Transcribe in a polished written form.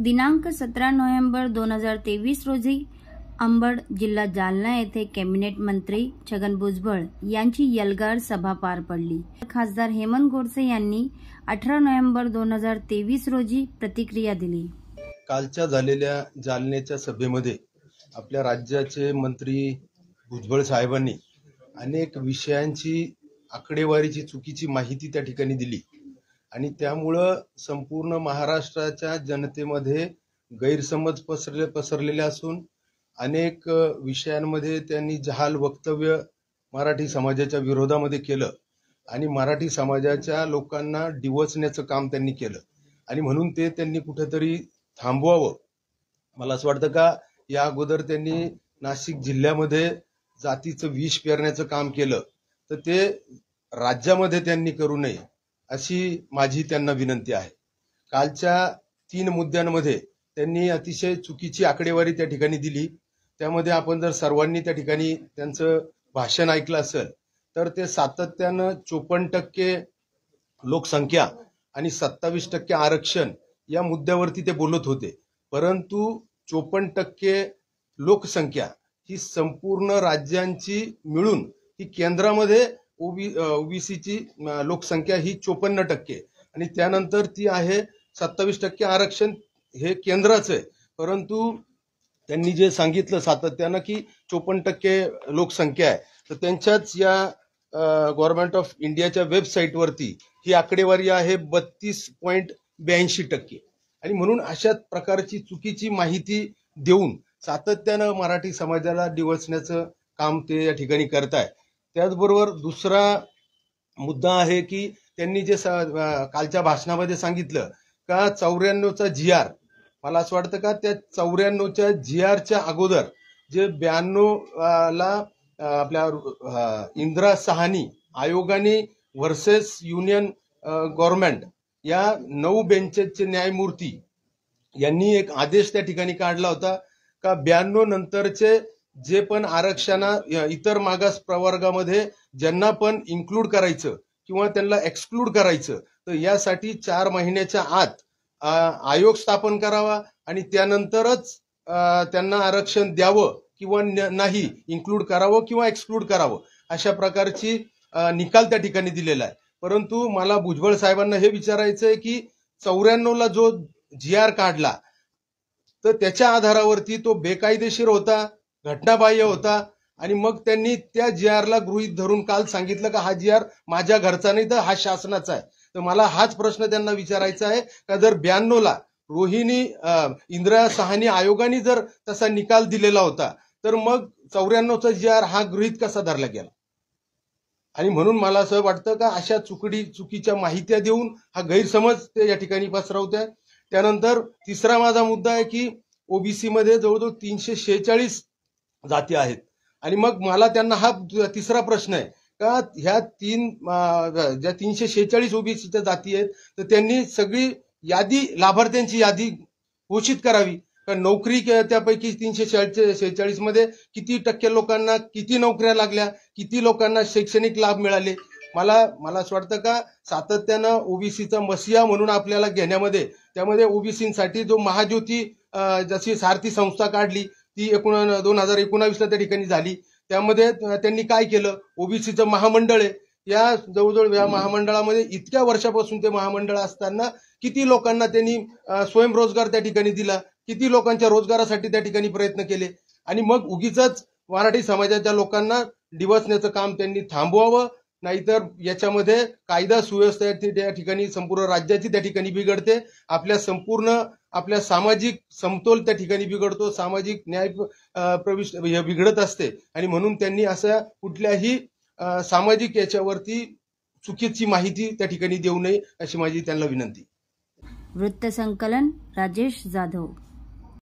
दिनांक 17 नोव्हेंबर 2023 रोजी अंबड, जिल्हा जालना येथे कॅबिनेट मंत्री छगन भुजबळ यांची एल्गार सभा पार पडली। खासदार हेमंत गोडसे यांनी 18 नोव्हेंबर 2023 रोजी प्रतिक्रिया दिली। कालच्या झालेल्या जालन्याच्या सभेमध्ये आपल्या राज्याचे मंत्री भुजबळ साहेबांनी अनेक विषयांची आकडेवारीची चुकीची माहिती त्या ठिकाणी दिली आणि त्यामुळे संपूर्ण महाराष्ट्राच्या जनतेमध्ये गैरसमज पसरलेले असून अनेक विषयांमध्ये त्यांनी जहाल वक्तव्य मराठी समाजाच्या विरोधामध्ये केलं आणि मराठी समाजाच्या लोकांना डिवचण्याचं काम त्यांनी केलं आणि म्हणून ते त्यांनी कुठेतरी थांबवावं। मला असं वाटतं का या अगोदर त्यांनी नाशिक जिल्ह्यामध्ये जातीचं विष पेरण्याचं काम केलं तर ते राज्यामध्ये त्यांनी करू नये अशी माझी त्यांना विनंती आहे। कालच्या 3 मुद्द्यांमध्ये त्यांनी अतिशय चुकीची आकडेवारी त्या ठिकाणी दिली। त्यामध्ये आपण जर सर्वांनी त्या ठिकाणी त्यांचं भाषण ऐकलं असेल तर ते सातत्यानं 54% लोकसंख्या आणि 27% आरक्षण या मुद्द्यावरती ते बोलत होते, परंतु 54% लोकसंख्या ही संपूर्ण राज्यांची मिळून ही केंद्रामध्ये ओबीसीची लोकसंख्या ही 54% आणि त्यानंतर ती आहे 27% आरक्षण हे केंद्राचं आहे। परंतु त्यांनी जे सांगितलं सातत्यानं की 54% लोकसंख्या आहे तर त्यांच्याच या गव्हर्नमेंट ऑफ इंडियाच्या वेबसाईटवरती ही आकडेवारी आहे 32.82% आणि म्हणून अशा प्रकारची चुकीची माहिती देऊन सातत्यानं मराठी समाजाला डिवचण्याचं काम ते या ठिकाणी करताय। त्याचबरोबर दुसरा मुद्दा आहे की त्यांनी जे कालच्या भाषणामध्ये सांगितलं का 94चा GR, मला असं वाटतं का त्या 94च्या GRच्या अगोदर जे 92ला आपल्या इंदिरा साहनी आयोगाने व्हर्सेस युनियन गव्हर्नमेंट या 9 बेंचेसचे न्यायमूर्ती यांनी एक आदेश त्या ठिकाणी काढला होता का 92 नंतरचे जे पण आरक्षणा इतर मागास प्रवर्गामध्ये ज्यांना पण इन्क्लूड करायचं किंवा त्यांना एक्सक्लूड करायचं तर यासाठी 4 महिन्याच्या आत आयोग स्थापन करावा आणि त्यानंतरच त्यांना आरक्षण द्यावं किंवा नाही, इन्क्लूड करावं किंवा एक्सक्लूड करावं अशा प्रकारची निकाल त्या ठिकाणी दिलेला आहे। परंतु मला भुजबळ साहेबांना हे विचारायचं आहे की 94ला जो GR काढला तर त्याच्या आधारावरती तो बेकायदेशीर होता, घटनाबाह्य होता आणि मग त्यांनी त्या GRला गृहीत धरून काल सांगितलं का हा GR माझ्या घरचा नाही तर हा शासनाचा आहे। तर मला हाच प्रश्न त्यांना विचारायचा आहे का जर 92ला इंदिरा साहनी आयोगाने जर तसा निकाल दिलेला होता तर मग 94चा GR हा गृहीत कसा धरला गेला। आणि म्हणून मला असं वाटतं का अशा चुकीच्या माहित्या देऊन हा गैरसमज ते या ठिकाणी पसरवत आहे। त्यानंतर तिसरा माझा मुद्दा आहे की ओबीसी मध्ये जवळजवळ 346 जाती आहेत आणि मग मला त्यांना हा तिसरा प्रश्न आहे का ह्या ज्या 346 ओबीसीच्या जाती आहेत तर त्यांनी सगळी यादी लाभार्थ्यांची यादी घोषित करावी का नोकरी त्यापैकी 346 मध्ये किती टक्के लोकांना किती नोकऱ्या लागल्या, किती लोकांना शैक्षणिक लाभ मिळाले। मला असं वाटतं का सातत्यानं ओबीसीचा मसिया म्हणून आपल्याला घेण्यामध्ये त्यामध्ये ओबीसीसाठी जो महाज्योती जशी सारथी संस्था काढली ती 2019ला त्या ठिकाणी झाली। त्यामध्ये त्यांनी काय केलं, ओबीसीचं महामंडळ आहे, या जवळजवळ या महामंडळामध्ये इतक्या वर्षापासून ते महामंडळ असताना किती लोकांना त्यांनी स्वयंरोजगार त्या ठिकाणी दिला, किती लोकांच्या रोजगारासाठी त्या ठिकाणी प्रयत्न केले आणि मग उगीचच मराठी समाजाच्या लोकांना डिवचण्याचं काम त्यांनी थांबवावं, नाहीतर याच्यामध्ये कायदा सुव्यवस्था त्या ठिकाणी संपूर्ण राज्याची त्या ठिकाणी बिघडते, आपल्या सामाजिक समतोल त्या ठिकाणी बिघडतो, सामाजिक न्याय बिघडत असते आणि म्हणून त्यांनी अशा कुठल्याही सामाजिक याच्यावरती चुकीची माहिती त्या ठिकाणी देऊ नये अशी माझी त्यांना विनंती। वृत्तसंकलन राजेश जाधव।